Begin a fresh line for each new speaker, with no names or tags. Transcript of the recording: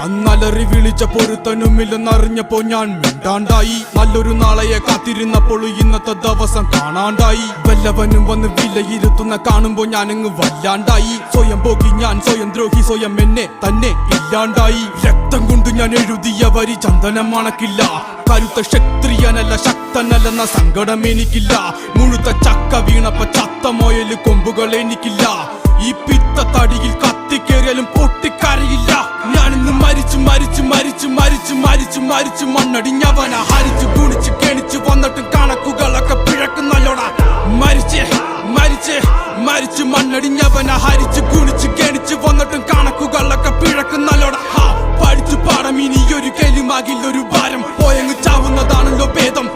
അന്നലറി വിളിച്ച പൊരുത്തനുമില്ലെന്നറിഞ്ഞപ്പോ ഞാൻ മിണ്ടാണ്ടായി. നല്ലൊരു നാളെയെ കാത്തിരുന്നപ്പോൾ ഇന്നത്തെ ദിവസം കാണാണ്ടായി. വല്ലവനും വന്ന് വിലയിരുത്തുന്ന കാണുമ്പോ ഞാനങ്ങ് വല്ലാണ്ടായി. സ്വയം പോകി ഞാൻ, സ്വയം ദ്രോഹി, സ്വയം എന്നെ തന്നെ ഇല്ലാണ്ടായി. രക്തം കൊണ്ട് ഞാൻ എഴുതിയ വരി ചന്ദനം മണക്കില്ല. കരുത്ത ക്ഷത്രിയനല്ല ശക്തനല്ലെന്ന സങ്കടം എനിക്കില്ല. മുഴുത്ത ചക്ക വീണപ്പ ചത്ത മൊയല് കൊമ്പുകൾ എനിക്കില്ല. ഈ പിത്ത തടിയിൽ കത്തിക്കേറിയാലും പൊട്ടിക്കരയില്ല. ഞാനിന്ന് മരിച്ചു മരിച്ചു മരിച്ചു മരിച്ചു മരിച്ചു മരിച്ചു മണ്ണടിഞ്ഞവന ഹരിച്ചു ഗുണിച്ചു കെണിച്ചു വന്നിട്ടും കണക്കുകളൊക്കെ പിഴക്കുന്നല്ലോടാ. മരിച്ചേ മരിച്ചേ മരിച്ചു മണ്ണടിഞ്ഞവന ഹരിച്ചു ഗുണിച്ചു കെണിച്ചു വന്നിട്ടും കണക്കുകളൊക്കെ പിഴക്കുന്നല്ലോടാ. പഠിച്ചു പാടം ഇനിയൊരു കെലുമാകില്ലൊരു ഭാരം. പോയങ്ങ് ചാവുന്നതാണല്ലോ ഭേദം.